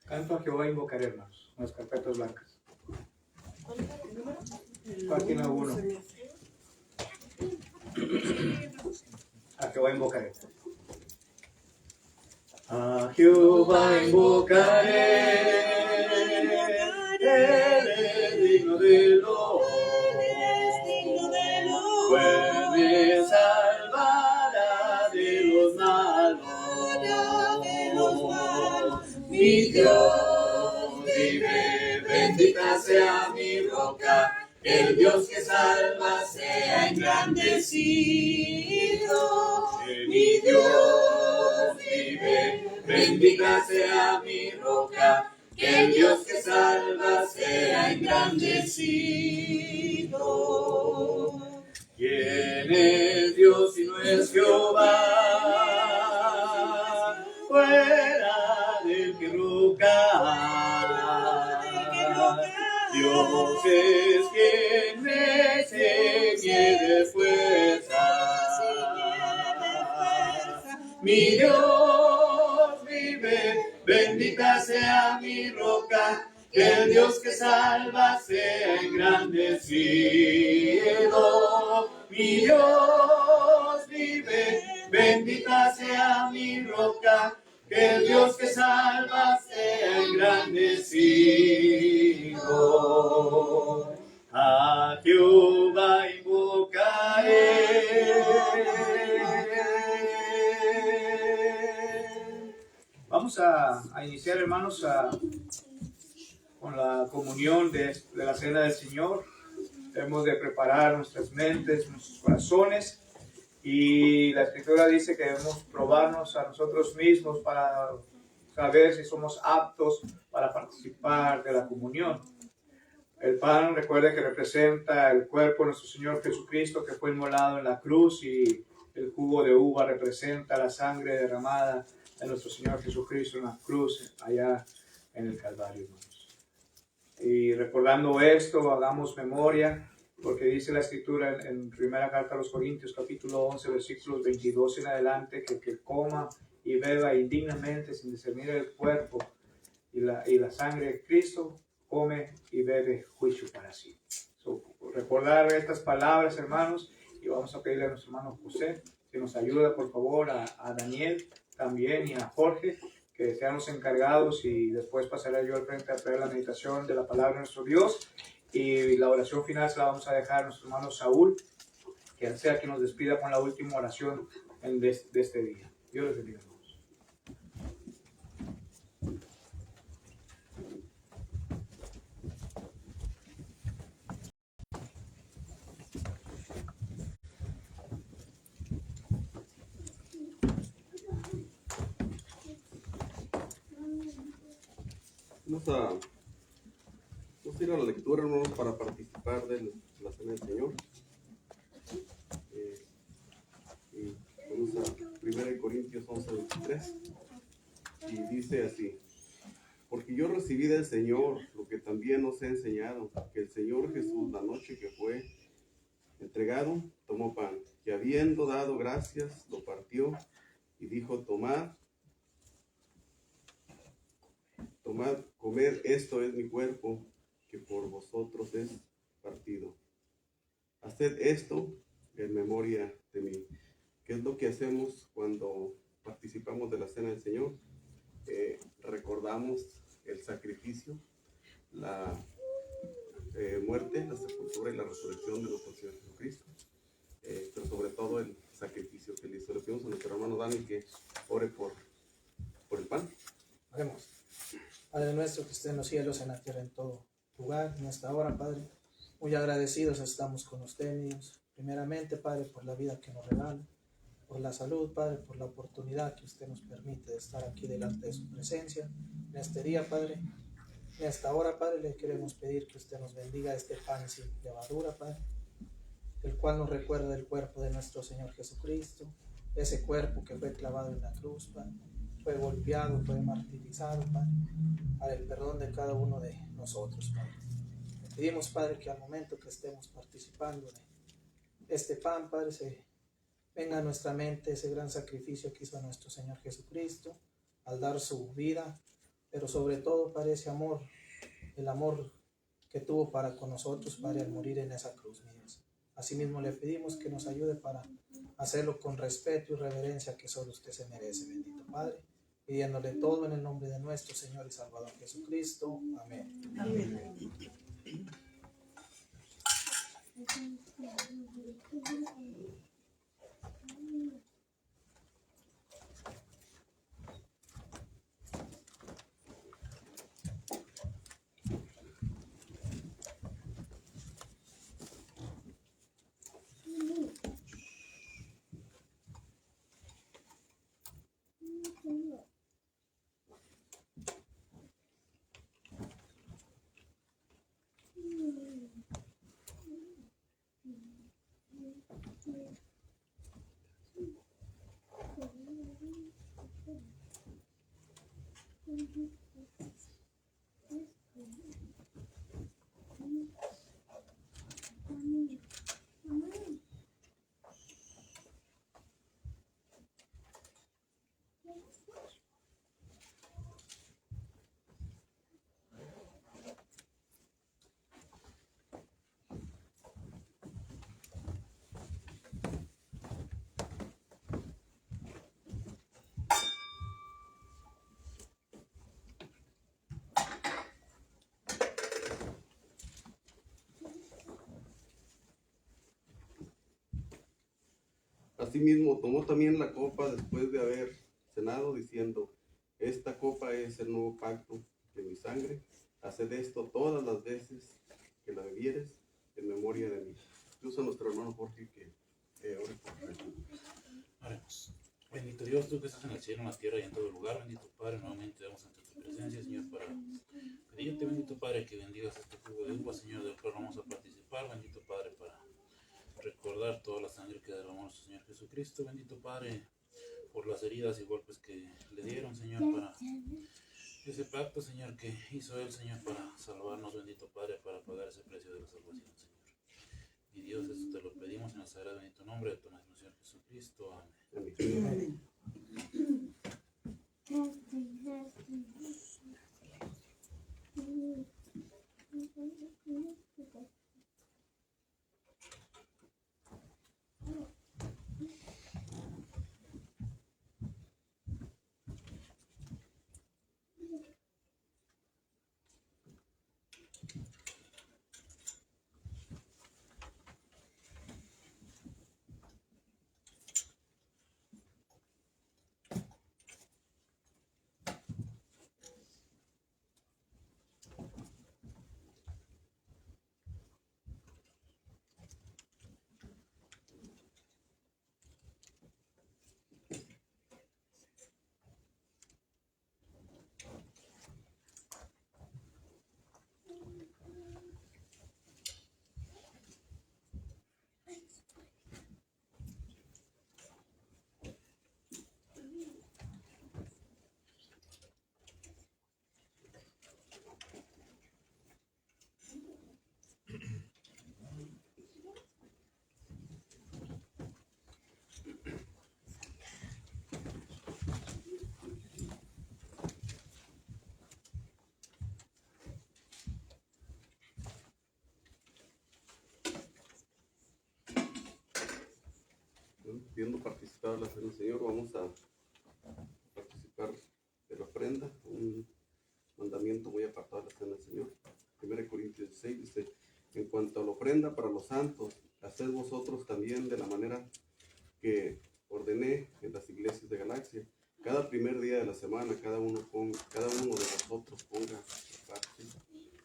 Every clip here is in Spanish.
Canto a Jehová invocaré, hermanos, las carpetas blancas. Página 1. A Jehová invocaré. A Jehová invocaré, Él es digno de loor, pues me salvará de los malos. Mi Dios vive, bendita sea mi roca, el Dios que salva sea engrandecido. Mi Dios vive, bendita sea mi roca, que el Dios que salva sea engrandecido. ¿Quién es Dios si no es Jehová? Fuera del que roca. Dios es quien me ciñe de fuerza. Mi Dios vive, bendita sea mi roca, que el Dios que salva sea engrandecido. Mi Dios vive, bendita sea mi roca, que el Dios que salva sea engrandecido. A Jehová invocaré. Vamos a iniciar, hermanos, con la comunión de la cena del Señor. Debemos de preparar nuestras mentes, nuestros corazones, y la Escritura dice que debemos probarnos a nosotros mismos para saber si somos aptos para participar de la comunión. El pan, recuerde que representa el cuerpo de nuestro Señor Jesucristo, que fue inmolado en la cruz, y el jugo de uva representa la sangre derramada de nuestro Señor Jesucristo en la cruz, allá en el Calvario, hermanos. Y recordando esto, hagamos memoria, porque dice la Escritura en primera carta a los Corintios, capítulo 11, versículos 22 en adelante, que el que coma y beba indignamente sin discernir el cuerpo y la sangre de Cristo, come y bebe juicio para sí. Recordar estas palabras, hermanos, y vamos a pedirle a nuestro hermano José que nos ayude, por favor, a Daniel también y a Jorge, que sean los encargados, y después pasaré yo al frente a traer la meditación de la palabra de nuestro Dios, y la oración final se la vamos a dejar a nuestro hermano Saúl, que sea quien nos despida con la última oración de este día. Dios les bendiga. Vamos a ir a la lectura, hermanos, para participar de la cena del Señor. Y vamos a 1 Corintios 11:23. Y dice así: porque yo recibí del Señor lo que también os he enseñado, que el Señor Jesús, la noche que fue entregado, tomó pan, y habiendo dado gracias, lo partió y dijo: tomad, comed, esto es mi cuerpo, que por vosotros es partido. Haced esto en memoria de mí. ¿Qué es lo que hacemos cuando participamos de la cena del Señor? Recordamos el sacrificio, la muerte, la sepultura y la resurrección de nuestro Señor Jesucristo, pero sobre todo el sacrificio que le hizo. Le pedimos a nuestro hermano Dani que ore por el pan. Oremos. Padre nuestro que esté en los cielos, en la tierra, en todo lugar, en esta hora, Padre, muy agradecidos estamos con usted, Dios. Primeramente, Padre, por la vida que nos regala, por la salud, Padre, por la oportunidad que usted nos permite de estar aquí delante de su presencia. En este día, Padre, en esta hora, Padre, le queremos pedir que usted nos bendiga este pan sin levadura, Padre, el cual nos recuerda el cuerpo de nuestro Señor Jesucristo, ese cuerpo que fue clavado en la cruz, Padre, fue golpeado, fue martirizado, Padre, para el perdón de cada uno de nosotros, Padre. Pedimos, Padre, que al momento que estemos participando de este pan, Padre, se venga a nuestra mente ese gran sacrificio que hizo nuestro Señor Jesucristo al dar su vida, pero sobre todo, Padre, ese amor, el amor que tuvo para con nosotros, Padre, al morir en esa cruz, mi Dios. Asimismo le pedimos que nos ayude para hacerlo con respeto y reverencia que solo usted se merece, bendito Padre, pidiéndole todo en el nombre de nuestro Señor y Salvador Jesucristo. Amén. Amén. Asimismo, tomó también la copa después de haber cenado, diciendo: esta copa es el nuevo pacto de mi sangre. Haced esto todas las veces que la bebieres en memoria de mí. Incluso a nuestro hermano Jorge que ore por él. Oremos. Bendito Dios, tú que estás en el cielo, en la tierra y en todo lugar, bendito Padre, nuevamente damos ante tu presencia, Señor, para pedirte, bendito Padre, que bendigas este jugo de uva, Señor, del cual vamos a participar, bendito Padre, para recordar toda la sangre que derramó nuestro Señor Jesucristo, bendito Padre, por las heridas y golpes que le dieron, Señor, para ese pacto, Señor, que hizo Él, Señor, para salvarnos, bendito Padre, para pagar ese precio de la salvación, Señor. Y Dios, eso te lo pedimos en el sagrado bendito nombre de tu nuestro Señor Jesucristo. Amén. Amén. Viendo participar la cena del Señor, vamos a participar de la ofrenda, un mandamiento muy apartado de la cena del Señor. 1 Corintios 16 dice: en cuanto a la ofrenda para los santos, haced vosotros también de la manera que ordené en las iglesias de Galacia. Cada primer día de la semana, cada uno de vosotros ponga aparte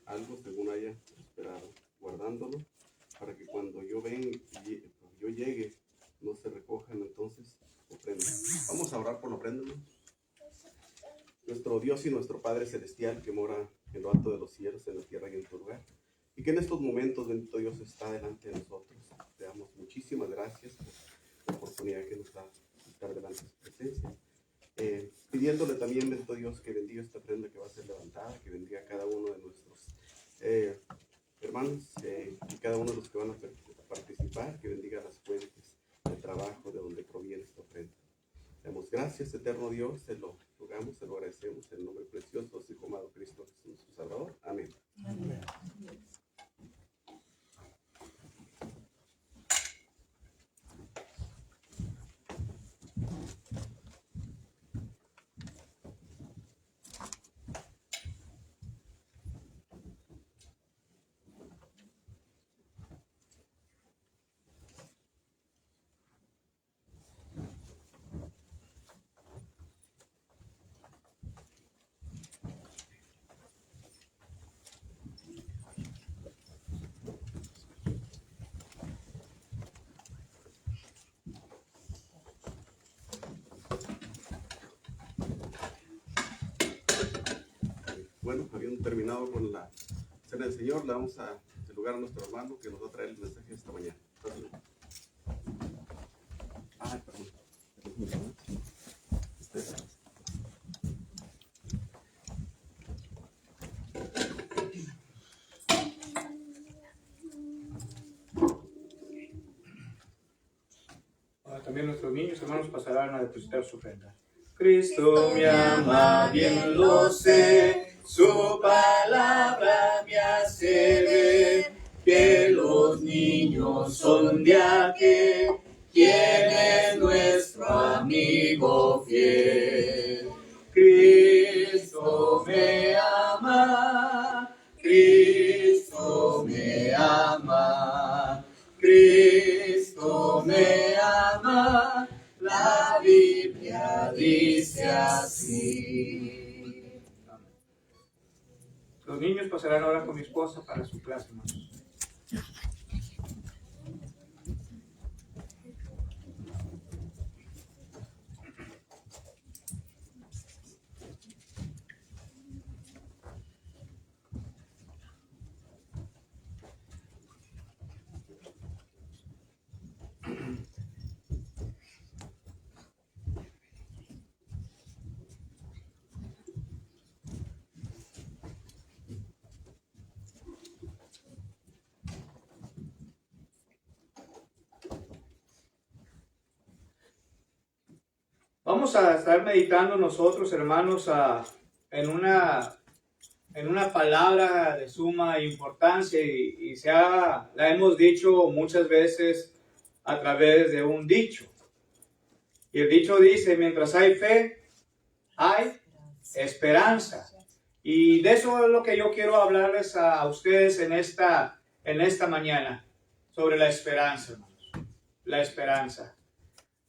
algo según haya esperado, guardándolo, para que cuando yo llegue, no se recojan entonces ofrendas. Vamos a orar por la ofrenda, ¿no? Nuestro Dios y nuestro Padre Celestial, que mora en lo alto de los cielos, en la tierra y en tu lugar, y que en estos momentos, bendito Dios, está delante de nosotros. Te damos muchísimas gracias por la oportunidad que nos da de estar delante de su presencia. Pidiéndole también, bendito Dios, que bendiga esta ofrenda que va a ser levantada, que bendiga a cada uno de nuestros hermanos hermanos y cada uno de los que van a participar, que bendiga las fuentes de trabajo de donde proviene esta ofrenda. Damos gracias, eterno Dios, te lo rogamos, te lo agradecemos en el nombre precioso de su Hijo amado Cristo Jesús, su Salvador. Amén. Amén. Bueno, habiendo terminado con la cena del Señor, le vamos a dar lugar a nuestro hermano que nos va a traer el mensaje esta mañana. Ah, perdón. Ahora también nuestros niños hermanos pasarán a depositar su ofrenda. Cristo me ama, bien lo sé, su palabra me hace ver que los niños son de aquel quien es nuestro amigo fiel. Cristo me ama, Cristo me ama, Cristo me ama. La Biblia dice así. Los niños pasarán ahora con mi esposa para su clase, hermanos. Vamos a estar meditando nosotros, hermanos, en una palabra de suma importancia y la hemos dicho muchas veces a través de un dicho. Y el dicho dice, mientras hay fe, hay esperanza. Y de eso es lo que yo quiero hablarles a ustedes en esta mañana, sobre la esperanza, hermanos. La esperanza.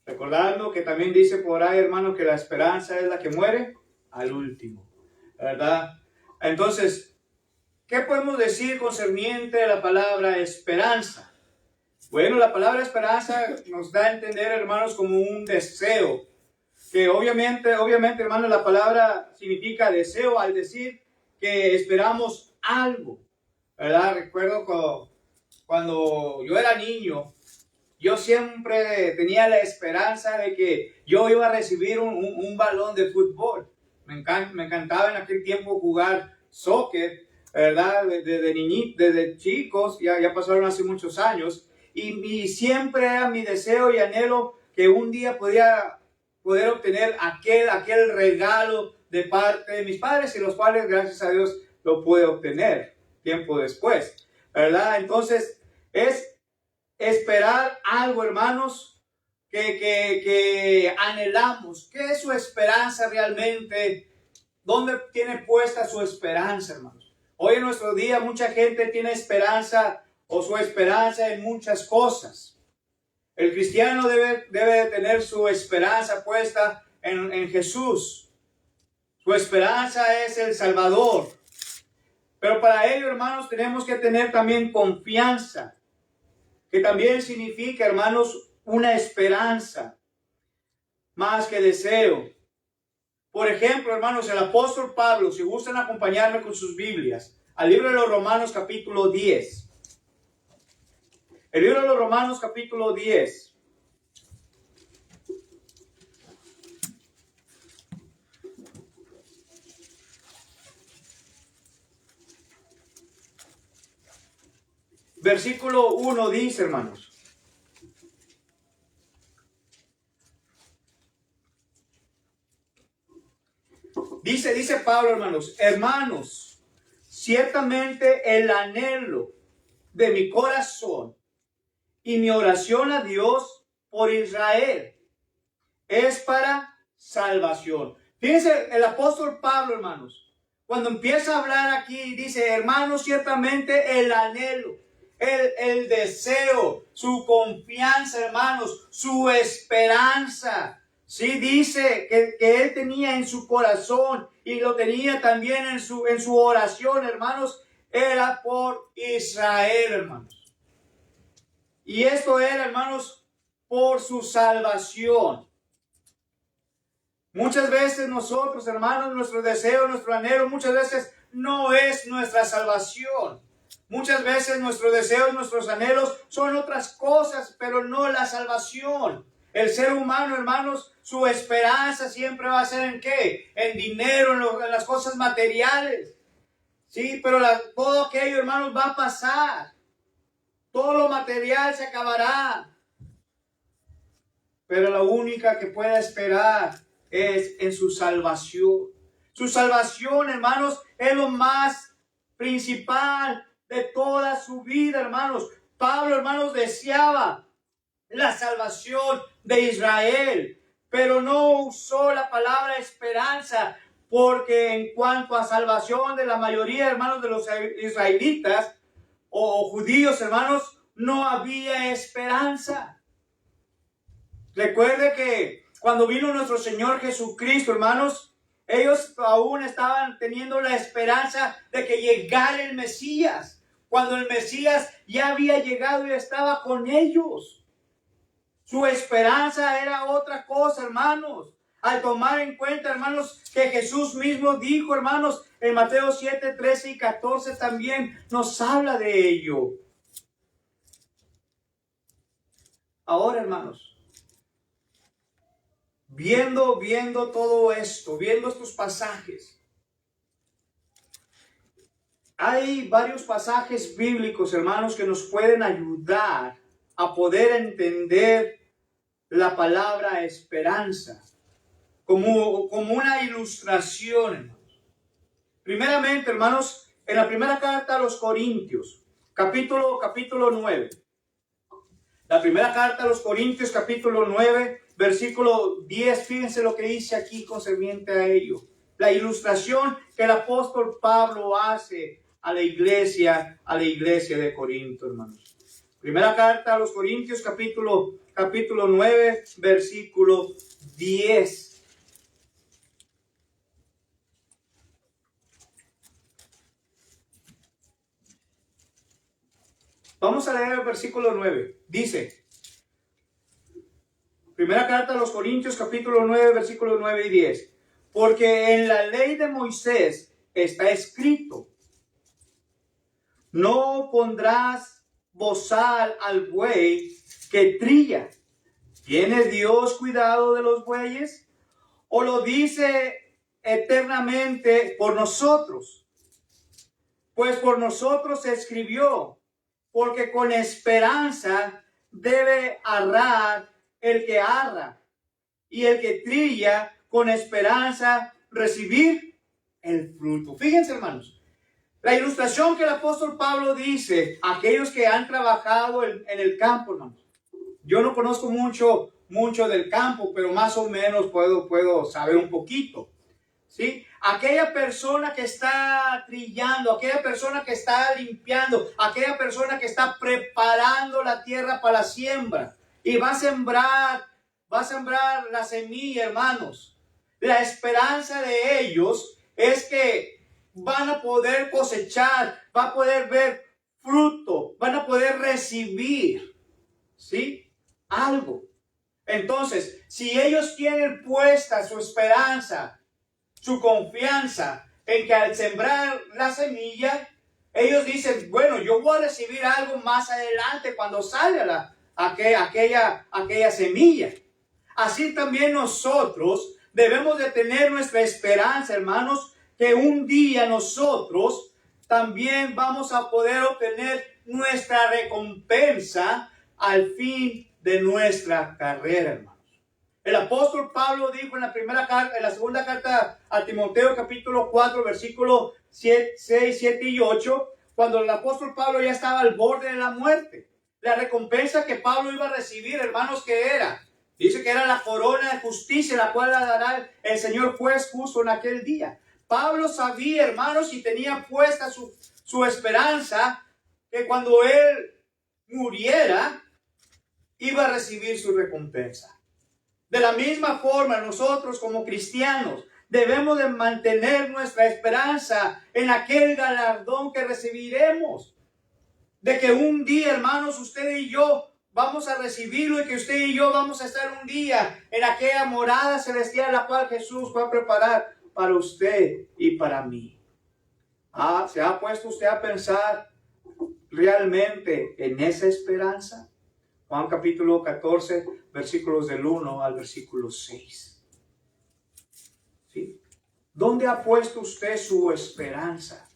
Recordando que también dice por ahí, hermano, que la esperanza es la que muere al último, ¿verdad? Entonces, ¿qué podemos decir concerniente a la palabra esperanza? Bueno, la palabra esperanza nos da a entender, hermanos, como un deseo, que obviamente, hermano, la palabra significa deseo al decir que esperamos algo, ¿verdad? Recuerdo cuando yo era niño, yo siempre tenía la esperanza de que yo iba a recibir un balón de fútbol. Me encantaba en aquel tiempo jugar soccer, ¿verdad? Desde chicos, ya pasaron hace muchos años. Y siempre era mi deseo y anhelo que un día poder obtener aquel regalo de parte de mis padres, y los cuales, gracias a Dios, lo pude obtener tiempo después, ¿verdad? Entonces, es esperar algo, hermanos, que anhelamos. ¿Qué es su esperanza realmente? ¿Dónde tiene puesta su esperanza, hermanos? Hoy en nuestro día mucha gente tiene esperanza o su esperanza en muchas cosas. El cristiano debe tener su esperanza puesta en Jesús. Su esperanza es el Salvador. Pero para ello, hermanos, tenemos que tener también confianza, que también significa, hermanos, una esperanza, más que deseo. Por ejemplo, hermanos, el apóstol Pablo, si gustan acompañarme con sus Biblias, al libro de los Romanos capítulo 10. El libro de los Romanos capítulo 10. versículo 1 dice, hermanos. Dice Pablo, hermanos, ciertamente el anhelo de mi corazón y mi oración a Dios por Israel es para salvación. Fíjense, el apóstol Pablo, hermanos, cuando empieza a hablar aquí, dice, hermanos, ciertamente el anhelo, el deseo, su confianza, hermanos, su esperanza. Sí, dice que él tenía en su corazón y lo tenía también en su oración, hermanos, era por Israel, hermanos. Y esto era, hermanos, por su salvación. Muchas veces nosotros, hermanos, nuestro deseo, nuestro anhelo, muchas veces no es nuestra salvación. Muchas veces nuestros deseos, nuestros anhelos son otras cosas, pero no la salvación. El ser humano, hermanos, su esperanza siempre va a ser ¿en qué? En dinero, en las cosas materiales. Sí, pero todo aquello, hermanos, va a pasar. Todo lo material se acabará. Pero la única que pueda esperar es en su salvación. Su salvación, hermanos, es lo más principal de toda su vida, hermanos. Pablo, hermanos, deseaba la salvación de Israel, pero no usó la palabra esperanza, porque en cuanto a salvación de la mayoría, hermanos, de los israelitas o judíos, hermanos, no había esperanza. Recuerde que cuando vino nuestro Señor Jesucristo, hermanos, ellos aún estaban teniendo la esperanza de que llegara el Mesías, cuando el Mesías ya había llegado y estaba con ellos. Su esperanza era otra cosa, hermanos. Al tomar en cuenta, hermanos, que Jesús mismo dijo, hermanos, en Mateo 7, 13 y 14 también nos habla de ello. Ahora, hermanos, viendo todo esto, viendo estos pasajes, hay varios pasajes bíblicos, hermanos, que nos pueden ayudar a poder entender la palabra esperanza como una ilustración, hermanos. Primeramente, hermanos, en la primera carta a los Corintios, capítulo 9. La primera carta a los Corintios, capítulo 9, versículo 10. Fíjense lo que dice aquí concerniente a ello. La ilustración que el apóstol Pablo hace a la iglesia de Corinto, hermanos. Primera carta a los Corintios, capítulo 9, versículo 10. Vamos a leer el versículo 9. Dice, primera carta a los Corintios, capítulo 9, versículo 9 y 10. Porque en la ley de Moisés está escrito, no pondrás bozal al buey que trilla. ¿Tiene Dios cuidado de los bueyes? ¿O lo dice eternamente por nosotros? Pues por nosotros se escribió, porque con esperanza debe arrar el que arra, y el que trilla con esperanza recibir el fruto. Fíjense, hermanos, la ilustración que el apóstol Pablo dice, aquellos que han trabajado en el campo, hermanos. Yo no conozco mucho del campo, pero más o menos puedo saber un poquito, ¿sí? Aquella persona que está trillando, aquella persona que está limpiando, aquella persona que está preparando la tierra para la siembra y va a sembrar la semilla, hermanos. La esperanza de ellos es que van a poder cosechar, van a poder ver fruto, van a poder recibir, ¿sí? Algo. Entonces, si ellos tienen puesta su esperanza, su confianza en que al sembrar la semilla, ellos dicen, bueno, yo voy a recibir algo más adelante cuando salga aquella semilla. Así también nosotros debemos de tener nuestra esperanza, hermanos, que un día nosotros también vamos a poder obtener nuestra recompensa al fin de nuestra carrera, hermanos. El apóstol Pablo dijo en la segunda carta a Timoteo, capítulo 4, versículos 6, 7 y 8, cuando el apóstol Pablo ya estaba al borde de la muerte. La recompensa que Pablo iba a recibir, hermanos, ¿qué era? Dice que era la corona de justicia, la cual la dará el Señor juez justo en aquel día. Pablo sabía, hermanos, y tenía puesta su esperanza que cuando él muriera, iba a recibir su recompensa. De la misma forma, nosotros como cristianos debemos de mantener nuestra esperanza en aquel galardón que recibiremos. De que un día, hermanos, usted y yo vamos a recibirlo y que usted y yo vamos a estar un día en aquella morada celestial la cual Jesús va a preparar para usted y para mí. ¿Se ha puesto usted a pensar realmente en esa esperanza? Juan capítulo 14, versículos del 1 al versículo 6. ¿Sí? ¿Dónde ha puesto usted su esperanza?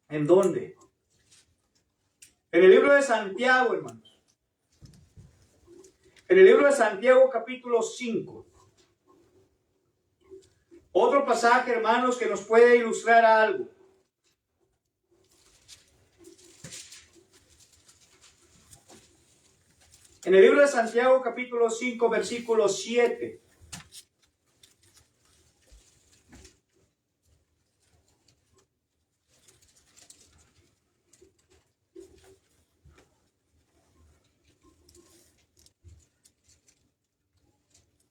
¿En dónde? En el libro de Santiago, hermanos. En el libro de Santiago capítulo 5. Otro pasaje, hermanos, que nos puede ilustrar algo. En el libro de Santiago capítulo 5, versículo 7.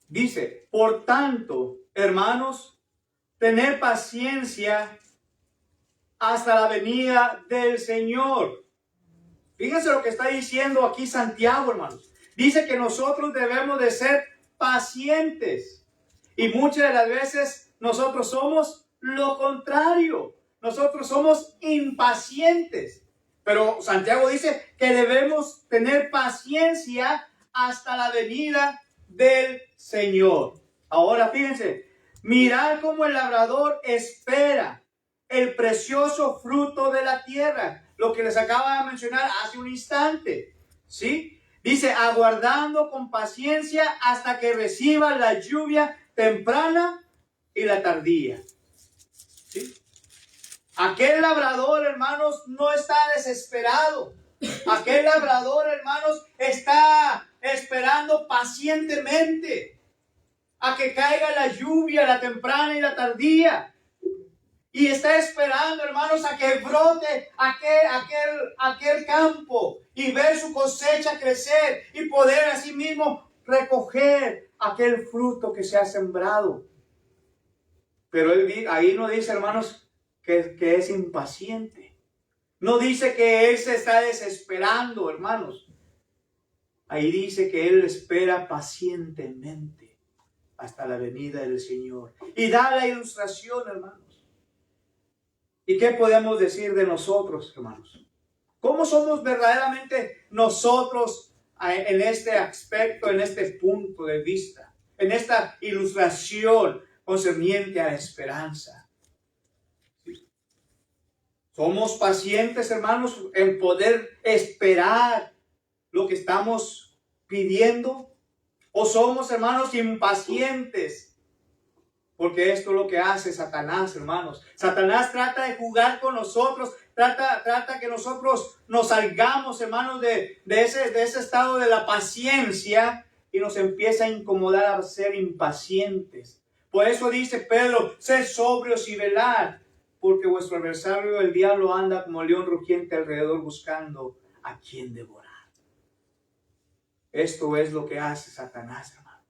Dice, por tanto, hermanos, tener paciencia hasta la venida del Señor. Fíjense lo que está diciendo aquí Santiago, hermanos. Dice que nosotros debemos de ser pacientes. Y muchas de las veces nosotros somos lo contrario. Nosotros somos impacientes. Pero Santiago dice que debemos tener paciencia hasta la venida del Señor. Ahora fíjense, mirad cómo el labrador espera el precioso fruto de la tierra. Lo que les acaba de mencionar hace un instante, ¿sí? Dice, aguardando con paciencia hasta que reciba la lluvia temprana y la tardía. ¿Sí? Aquel labrador, hermanos, no está desesperado. Aquel labrador, hermanos, está esperando pacientemente a que caiga la lluvia, la temprana y la tardía. Y está esperando, hermanos, a que brote aquel campo y ver su cosecha crecer y poder así mismo recoger aquel fruto que se ha sembrado. Pero ahí no dice, hermanos, que es impaciente. No dice que él se está desesperando, hermanos. Ahí dice que él espera pacientemente hasta la venida del Señor. Y da la ilustración, hermanos. ¿Y qué podemos decir de nosotros, hermanos? ¿Cómo somos verdaderamente nosotros en este aspecto, en este punto de vista, en esta ilustración concerniente a la esperanza? ¿Sí? ¿Somos pacientes, hermanos, en poder esperar lo que estamos pidiendo? ¿O somos, hermanos, impacientes? Porque esto es lo que hace Satanás, hermanos. Satanás trata de jugar con nosotros, trata que nosotros nos salgamos, hermanos, de ese estado de la paciencia y nos empieza a incomodar a ser impacientes. Por eso dice Pedro, sed sobrios y velad, porque vuestro adversario el diablo anda como león rugiente alrededor buscando a quien devorar. Esto es lo que hace Satanás, hermanos.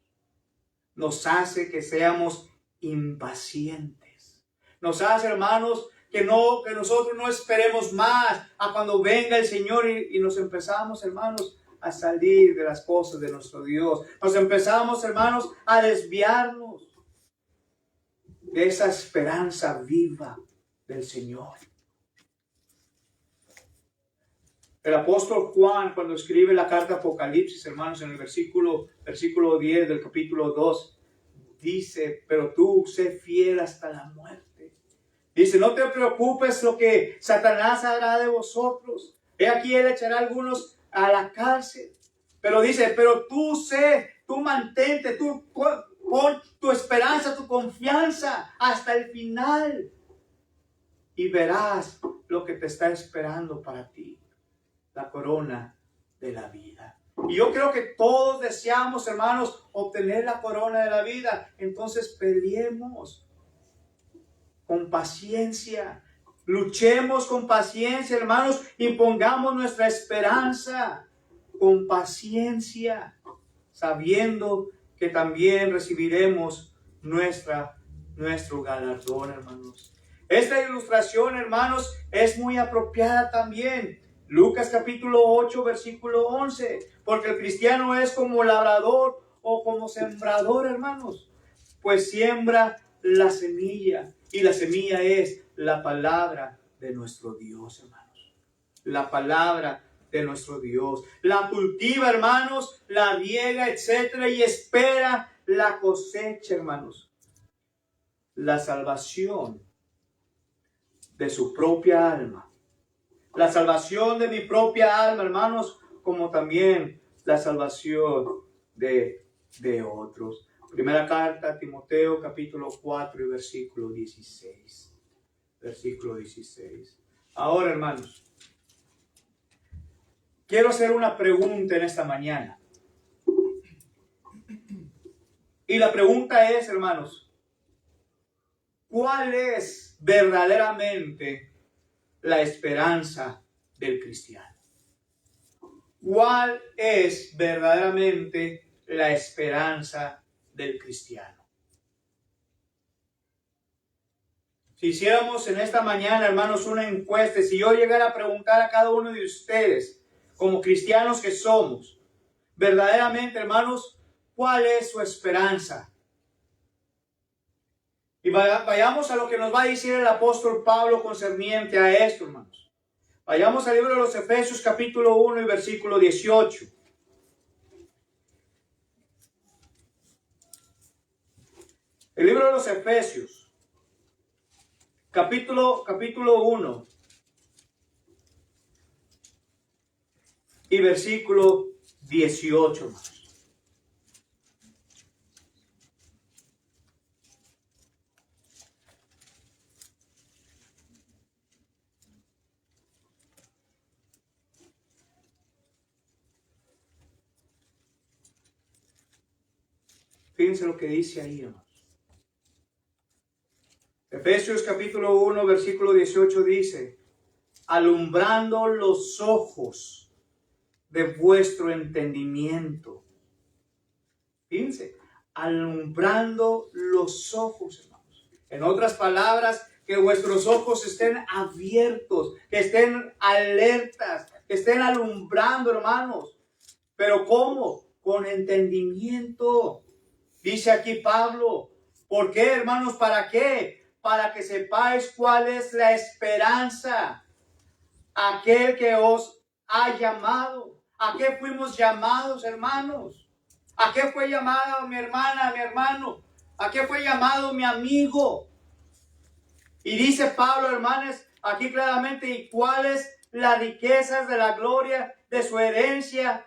Nos hace que seamos impacientes. Nos hace, hermanos, que nosotros no esperemos más a cuando venga el Señor y nos empezamos, hermanos, a salir de las cosas de nuestro Dios. Nos empezamos, hermanos, a desviarnos de esa esperanza viva del Señor. El apóstol Juan, cuando escribe la carta Apocalipsis, hermanos, en el versículo 10 del capítulo 2, dice, pero tú sé fiel hasta la muerte. Dice, no te preocupes lo que Satanás hará de vosotros, He aquí Él echará a algunos a la cárcel. Pero dice, pero tú mantente, tú pon tu esperanza, tu confianza hasta el final. Y verás lo que te está esperando para ti. La corona de la vida. Y yo creo que todos deseamos, hermanos, obtener la corona de la vida. Entonces peleemos con paciencia. Luchemos con paciencia, hermanos, y pongamos nuestra esperanza con paciencia, sabiendo que también recibiremos nuestro galardón, hermanos. Esta ilustración, hermanos, es muy apropiada también. Lucas capítulo 8, versículo 11. Porque el cristiano es como labrador o como sembrador, hermanos. Pues siembra la semilla. Y la semilla es la palabra de nuestro Dios, hermanos. La palabra de nuestro Dios. La cultiva, hermanos, la riega, etcétera, y espera la cosecha, hermanos. La salvación de su propia alma. La salvación de mi propia alma, hermanos, como también la salvación de otros. Primera carta a Timoteo, capítulo 4 y versículo 16. Versículo 16. Ahora, hermanos, quiero hacer una pregunta en esta mañana. Y la pregunta es, hermanos, ¿cuál es verdaderamente la esperanza del cristiano? ¿Cuál es verdaderamente la esperanza del cristiano? Si hiciéramos en esta mañana, hermanos, una encuesta, si yo llegara a preguntar a cada uno de ustedes, como cristianos que somos, verdaderamente, hermanos, ¿cuál es su esperanza? Y vayamos a lo que nos va a decir el apóstol Pablo concerniente a esto, hermanos. Vayamos al libro de los Efesios, capítulo 1 y versículo 18. El libro de los Efesios, capítulo 1 y versículo 18, hermanos. Fíjense lo que dice ahí, hermanos. Efesios capítulo 1, versículo 18 dice, alumbrando los ojos de vuestro entendimiento. Fíjense, alumbrando los ojos, hermanos. En otras palabras, que vuestros ojos estén abiertos, que estén alertas, que estén alumbrando, hermanos. ¿Pero cómo? Con entendimiento. Dice aquí Pablo, ¿por qué, hermanos? ¿Para qué? Para que sepáis cuál es la esperanza. Aquel que os ha llamado. ¿A qué fuimos llamados, hermanos? ¿A qué fue llamada mi hermana, mi hermano? ¿A qué fue llamado mi amigo? Y dice Pablo, hermanos, aquí claramente, ¿y cuáles las riquezas de la gloria de su herencia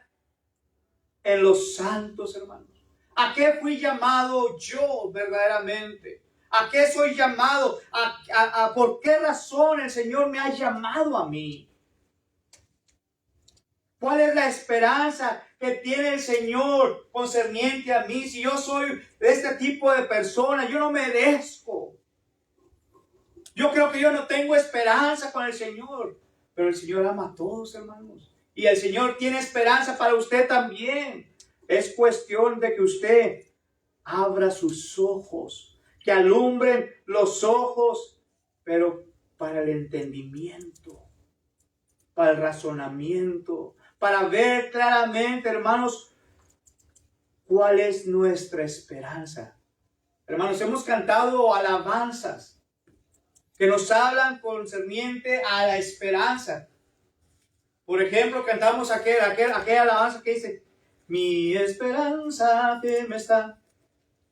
en los santos, hermanos? ¿A qué fui llamado yo verdaderamente? ¿A qué soy llamado? ¿Por qué razón el Señor me ha llamado a mí? ¿Cuál es la esperanza que tiene el Señor concerniente a mí? Si yo soy de este tipo de persona, yo no merezco. Yo creo que yo no tengo esperanza con el Señor. Pero el Señor ama a todos, hermanos. Y el Señor tiene esperanza para usted también. Es cuestión de que usted abra sus ojos, que alumbren los ojos, pero para el entendimiento, para el razonamiento, para ver claramente, hermanos, cuál es nuestra esperanza. Hermanos, hemos cantado alabanzas que nos hablan concerniente a la esperanza. Por ejemplo, cantamos aquella alabanza que dice, mi esperanza firme está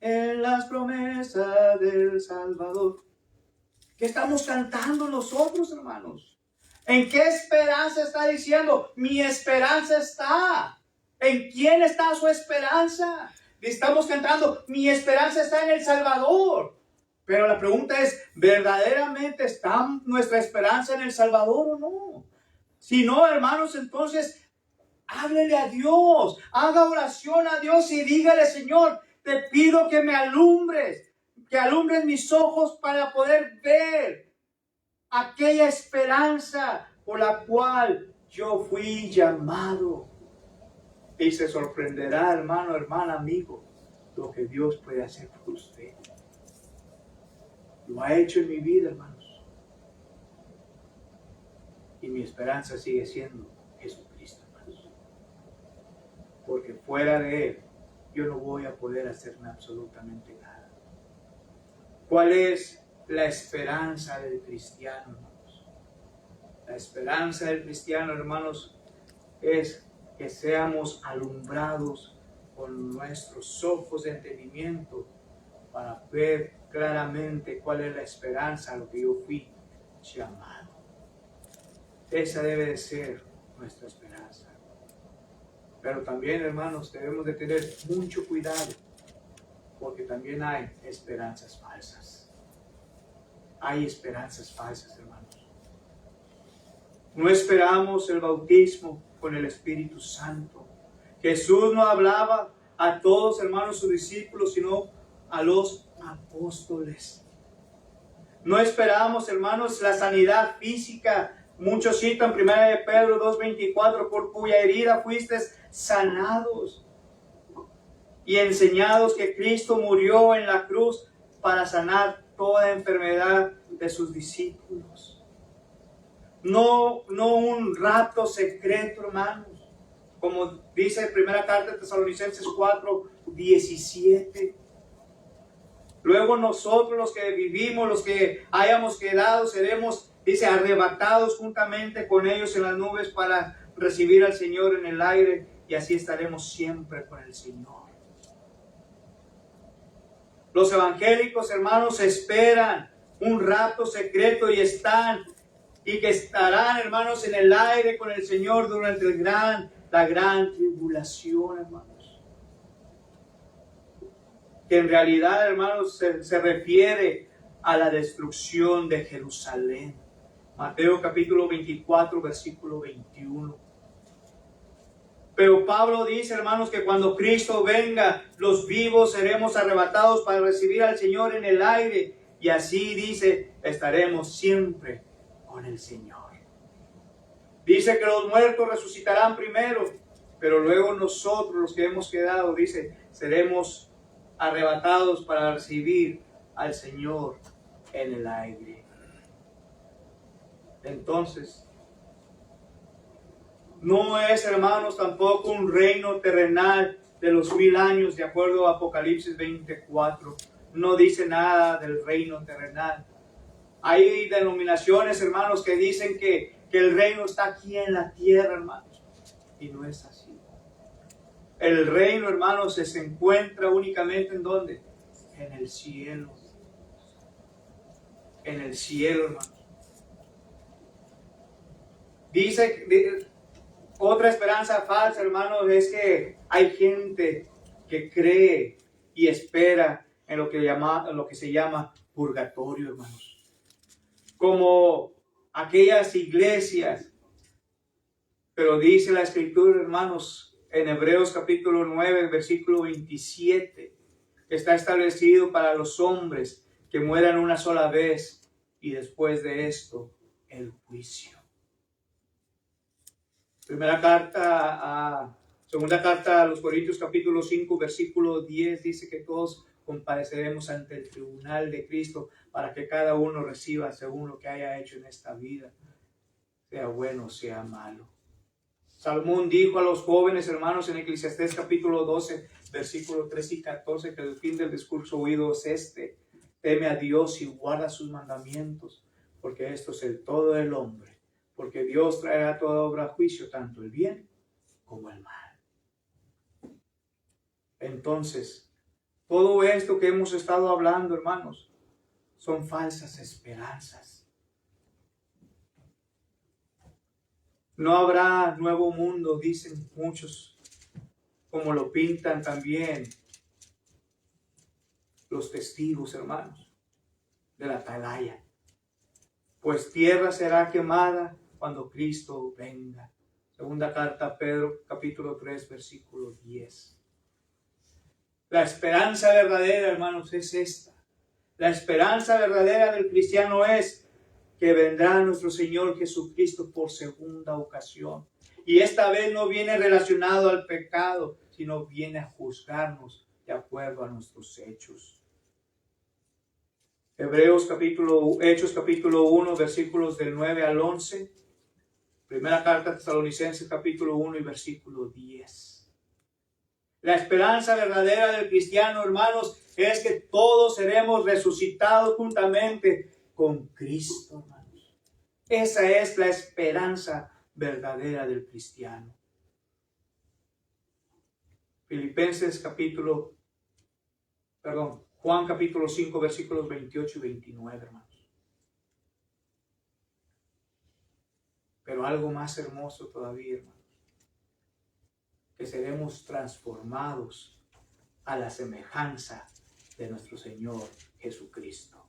en las promesas del Salvador. ¿Qué estamos cantando nosotros, hermanos? ¿En qué esperanza está diciendo? Mi esperanza está. ¿En quién está su esperanza? Estamos cantando, mi esperanza está en el Salvador. Pero la pregunta es, ¿verdaderamente está nuestra esperanza en el Salvador o no? Si no, hermanos, entonces háblele a Dios, haga oración a Dios y dígale, Señor, te pido que me alumbres, que alumbres mis ojos para poder ver aquella esperanza por la cual yo fui llamado. Y se sorprenderá, hermano, hermana, amigo, lo que Dios puede hacer por usted. Lo ha hecho en mi vida, hermanos. Y mi esperanza sigue siendo Jesucristo, hermanos. Porque fuera de Él, yo no voy a poder hacerme absolutamente nada. ¿Cuál es la esperanza del cristiano, hermanos? La esperanza del cristiano, hermanos, es que seamos alumbrados con nuestros ojos de entendimiento para ver claramente cuál es la esperanza a lo que yo fui llamado. Esa debe de ser nuestra esperanza. Pero también, hermanos, debemos de tener mucho cuidado, porque también hay esperanzas falsas. Hay esperanzas falsas, hermanos. No esperamos el bautismo con el Espíritu Santo. Jesús no hablaba a todos, hermanos, sus discípulos, sino a los apóstoles. No esperamos, hermanos, la sanidad física. Muchos citan 1 Pedro 2:24, por cuya herida fuisteis sanados y enseñados que Cristo murió en la cruz para sanar toda enfermedad de sus discípulos. No un rapto secreto, hermanos, como dice primera carta de Tesalonicenses 4:17. Luego nosotros, los que vivimos, los que hayamos quedado, seremos, dice, arrebatados juntamente con ellos en las nubes para recibir al Señor en el aire, y así estaremos siempre con el Señor. Los evangélicos, hermanos, esperan un rapto secreto y que estarán, hermanos, en el aire con el Señor durante la gran tribulación, hermanos. Que en realidad, hermanos, se refiere a la destrucción de Jerusalén. Mateo capítulo 24, versículo 21. Pero Pablo dice, hermanos, que cuando Cristo venga, los vivos seremos arrebatados para recibir al Señor en el aire. Y así dice, estaremos siempre con el Señor. Dice que los muertos resucitarán primero, pero luego nosotros, los que hemos quedado, dice, seremos arrebatados para recibir al Señor en el aire. Entonces, no es, hermanos, tampoco un reino terrenal de los 1000 años, de acuerdo a Apocalipsis 24. No dice nada del reino terrenal. Hay denominaciones, hermanos, que dicen que el reino está aquí en la tierra, hermanos. Y no es así. El reino, hermanos, se encuentra únicamente ¿en dónde? En el cielo. En el cielo, hermanos. Dice, otra esperanza falsa, hermanos, es que hay gente que cree y espera en lo que se llama purgatorio, hermanos. Como aquellas iglesias. Pero dice la Escritura, hermanos, en Hebreos capítulo 9, versículo 27, está establecido para los hombres que mueran una sola vez y después de esto el juicio. Segunda carta a los Corintios capítulo 5, versículo 10 dice que todos compareceremos ante el tribunal de Cristo para que cada uno reciba según lo que haya hecho en esta vida, sea bueno o sea malo. Salomón dijo a los jóvenes hermanos en Eclesiastés capítulo 12, versículo 13 y 14, que el fin del discurso oído es este: teme a Dios y guarda sus mandamientos, porque esto es el todo del hombre, porque Dios traerá toda obra a juicio, tanto el bien como el mal. Entonces, todo esto que hemos estado hablando, hermanos, son falsas esperanzas. No habrá nuevo mundo, dicen muchos, como lo pintan también los testigos, hermanos, de la atalaya. Pues tierra será quemada cuando Cristo venga. Segunda carta a Pedro, capítulo 3, versículo 10. La esperanza verdadera, hermanos, es esta. La esperanza verdadera del cristiano es que vendrá nuestro Señor Jesucristo por segunda ocasión. Y esta vez no viene relacionado al pecado, sino viene a juzgarnos de acuerdo a nuestros hechos. Hechos capítulo 1, versículos del 9 al 11. Primera carta a Tesalonicenses capítulo 1 y versículo 10. La esperanza verdadera del cristiano, hermanos, es que todos seremos resucitados juntamente con Cristo, hermanos. Esa es la esperanza verdadera del cristiano. Juan capítulo 5, versículos 28 y 29, hermanos. Pero algo más hermoso todavía, hermanos, que seremos transformados a la semejanza de nuestro Señor Jesucristo.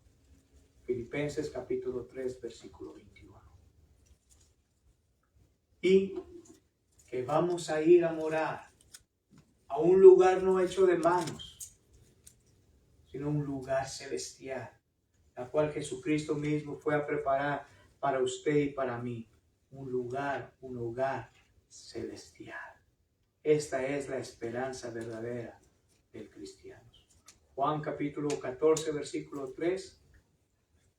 Filipenses capítulo 3, versículo 21. Y que vamos a ir a morar a un lugar no hecho de manos, sino un lugar celestial, la cual Jesucristo mismo fue a preparar para usted y para mí. Un hogar celestial. Esta es la esperanza verdadera del cristiano. Juan capítulo 14, versículo 3.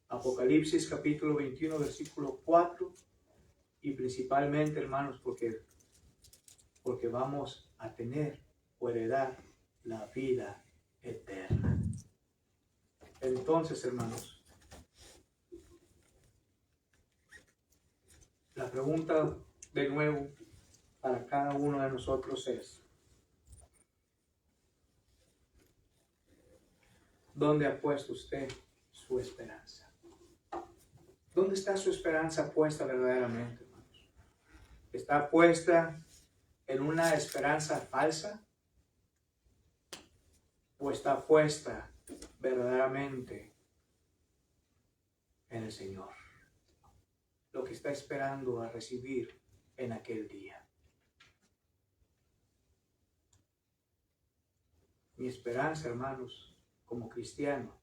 Apocalipsis capítulo 21, versículo 4. Y principalmente, hermanos, porque vamos a tener o heredar la vida eterna. Entonces, hermanos, la pregunta de nuevo para cada uno de nosotros es: ¿dónde ha puesto usted su esperanza? ¿Dónde está su esperanza puesta verdaderamente, hermanos? ¿Está puesta en una esperanza falsa? ¿O está puesta verdaderamente en el Señor? Lo que está esperando a recibir en aquel día. Mi esperanza, hermanos, como cristiano,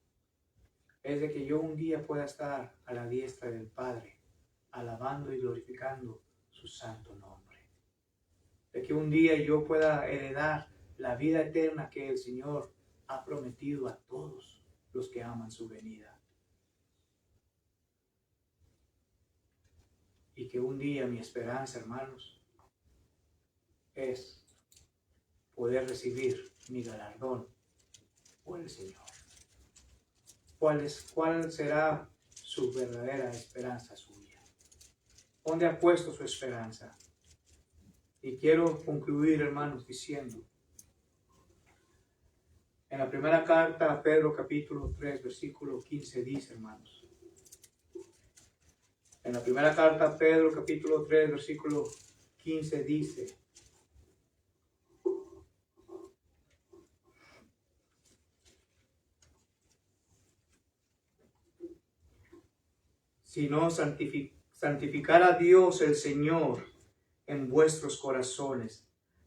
es de que yo un día pueda estar a la diestra del Padre, alabando y glorificando su santo nombre. De que un día yo pueda heredar la vida eterna que el Señor ha prometido a todos los que aman su venida. Y que un día mi esperanza, hermanos, es poder recibir mi galardón por el Señor. ¿Cuál será su verdadera esperanza suya? ¿Dónde ha puesto su esperanza? Y quiero concluir, hermanos, diciendo, en la primera carta a Pedro capítulo 3, versículo 15 dice, hermanos, en la primera carta a Pedro capítulo 3, versículo 15 dice: sino santificar a Dios el Señor en vuestros corazones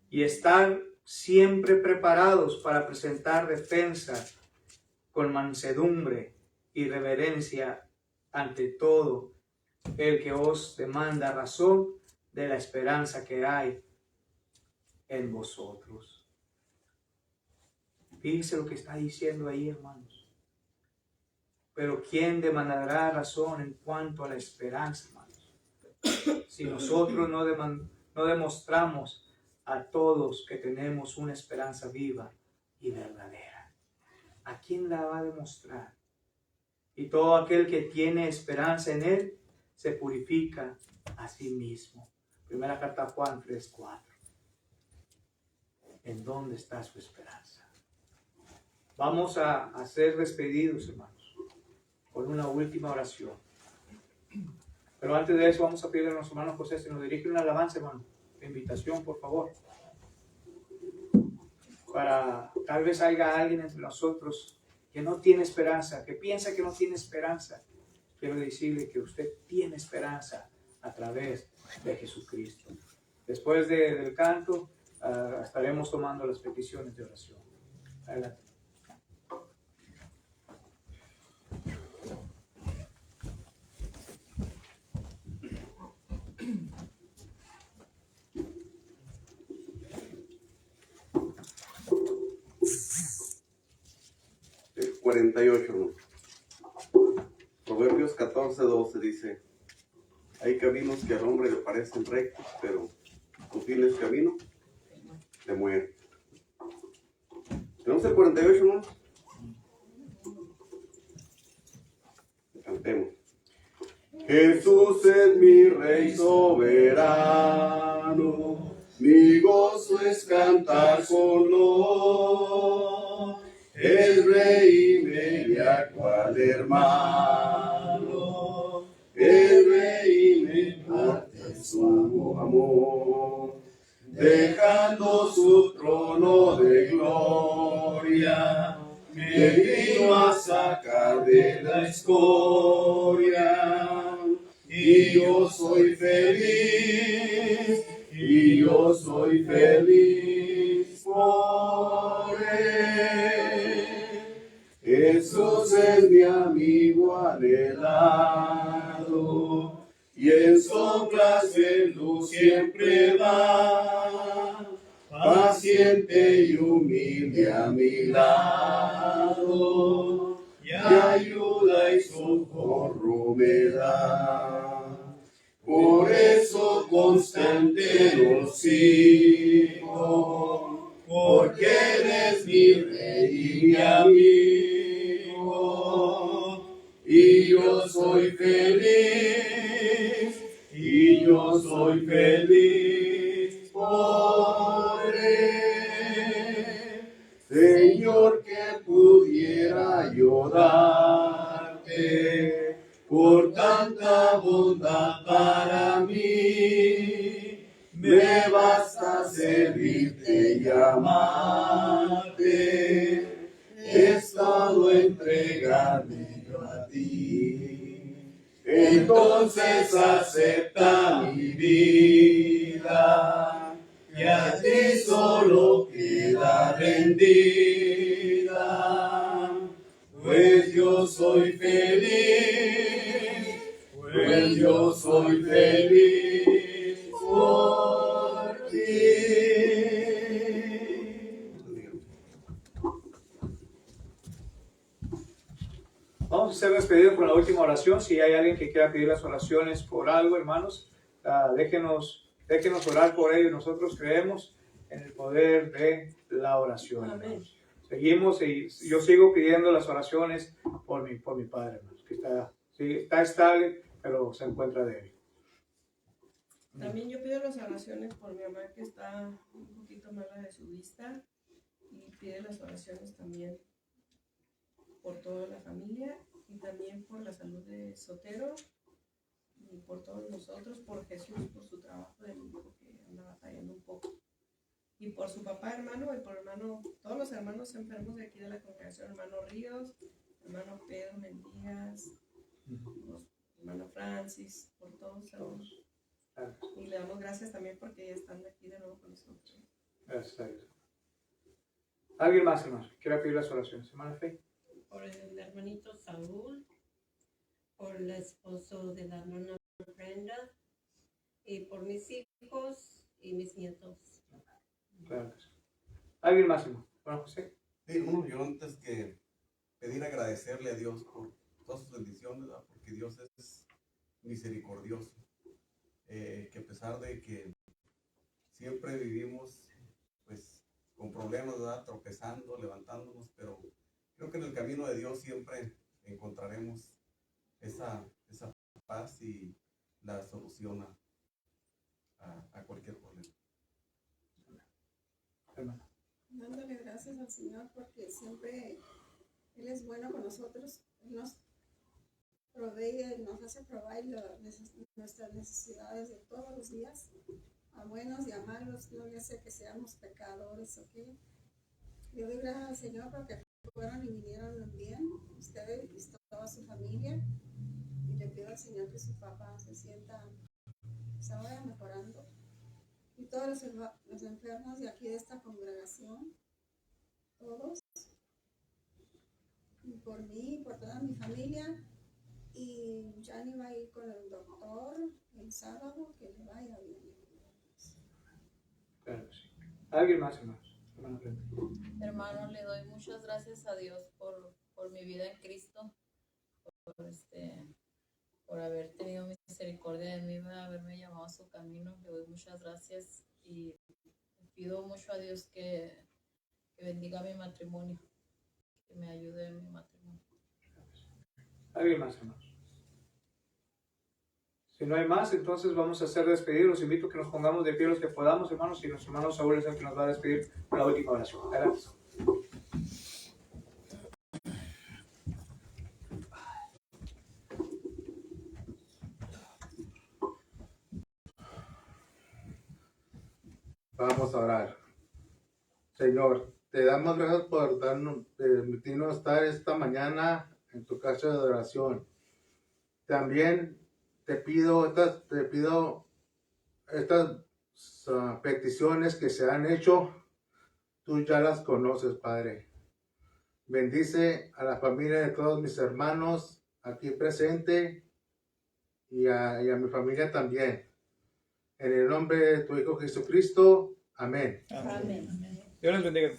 y estar siempre preparados para presentar defensa con mansedumbre y reverencia ante todo el que os demanda razón de la esperanza que hay en vosotros. Fíjense lo que está diciendo ahí, hermanos. Pero ¿quién demandará razón en cuanto a la esperanza, hermanos? Si nosotros no demostramos a todos que tenemos una esperanza viva y verdadera, ¿a quién la va a demostrar? Y todo aquel que tiene esperanza en Él se purifica a sí mismo. Primera carta a Juan 3:4. ¿En dónde está su esperanza? Vamos a ser despedidos, hermanos, con una última oración. Pero antes de eso vamos a pedirle a nuestro hermano José si nos dirige una alabanza, hermano, de invitación, por favor. Para tal vez haya alguien entre nosotros que no tiene esperanza, que piensa que no tiene esperanza. Quiero decirle que usted tiene esperanza a través de Jesucristo. Después del canto, estaremos tomando las peticiones de oración. Adelante. El 48, hermano. Proverbios 14:12 dice: hay caminos que al hombre le parecen rectos, pero su fin es camino de muerte. ¿Tenemos el 48, hermano? Cantemos. Jesús es mi Rey soberano, mi gozo es cantar con lo. Es Rey y media cual hermano, es Rey y me parte su amor, dejando su trono de gloria, me vino a sacar de la escoria, y yo soy feliz, y yo soy feliz por él. Jesús es mi amigo anhelado, y en sombras de luz siempre va, paciente y humilde a mi lado, y ayuda y socorro me da. Por eso constante lo sigo, porque eres mi Rey y mi amigo, y yo soy feliz, y yo soy feliz por él. Señor, que pudiera yo darte por tanta bondad para mí, me basta servirte y amarte, es todo entregarme yo a ti. Entonces acepta mi vida, y a ti solo queda rendida, pues yo soy feliz, pues yo soy feliz por ti. Vamos a ser despedidos con la última oración. Si hay alguien que quiera pedir las oraciones por algo, hermanos, déjenos orar por ello. Nosotros creemos en el poder de la oración. Hermanos. Seguimos y yo sigo pidiendo las oraciones por mi padre, hermanos, que está estable, pero se encuentra débil. También yo pido las oraciones por mi mamá, que está un poquito mala de su vista, y pide las oraciones también por toda la familia, y también por la salud de Sotero, y por todos nosotros, por Jesús, por su trabajo de mi hijo que anda batallando un poco, y por su papá, hermano, y por todos los hermanos enfermos de aquí de la congregación, hermano Ríos, hermano Pedro Mendías, hermano Francis, por todos hermanos. Y le damos gracias también porque ya están aquí de nuevo con nosotros. Gracias a Dios. ¿Alguien más, hermano? ¿Quiere pedir las oraciones? Hermana Fe. Por el hermanito Saúl, por el esposo de la hermana Brenda, y por mis hijos y mis nietos. Claro que sí. ¿Alguien más, hermano? Bueno, José. Sí, hermano, yo antes que pedir agradecerle a Dios por todas sus bendiciones, ¿verdad? Porque Dios es misericordioso. Que a pesar de que siempre vivimos pues con problemas, ¿verdad? Tropezando, levantándonos, pero creo que en el camino de Dios siempre encontraremos esa paz y la solución a cualquier problema. Dándole gracias al Señor porque siempre Él es bueno con nosotros. Él nos nos hace proveer nuestras necesidades de todos los días, a buenos y a malos, no ya sé que seamos pecadores o qué. Yo doy gracias al Señor porque fueron y vinieron bien, ustedes y toda su familia, y le pido al Señor que su papá se vaya mejorando, y todos los enfermos de aquí de esta congregación, todos, y por mí y por toda mi familia. Y Jani va a ir con el doctor el sábado, que le vaya bien. Claro que sí. ¿Alguien más, hermanos? Hermano, le doy muchas gracias a Dios por mi vida en Cristo, por haber tenido misericordia de mí, haberme llamado a su camino. Le doy muchas gracias y pido mucho a Dios que bendiga mi matrimonio, que me ayude en mi matrimonio. ¿Alguien más, hermanos? Si no hay más, entonces vamos a hacer despedir. Los invito a que nos pongamos de pie los que podamos, hermanos, y nuestro hermano Saúl es el que nos va a despedir con la última oración. Adelante. Vamos a orar. Señor, te damos gracias por permitirnos estar esta mañana en tu casa de oración. También te pido estas peticiones que se han hecho, tú ya las conoces, Padre. Bendice a la familia de todos mis hermanos aquí presente y a mi familia también. En el nombre de tu Hijo Jesucristo, amén. Dios les bendiga.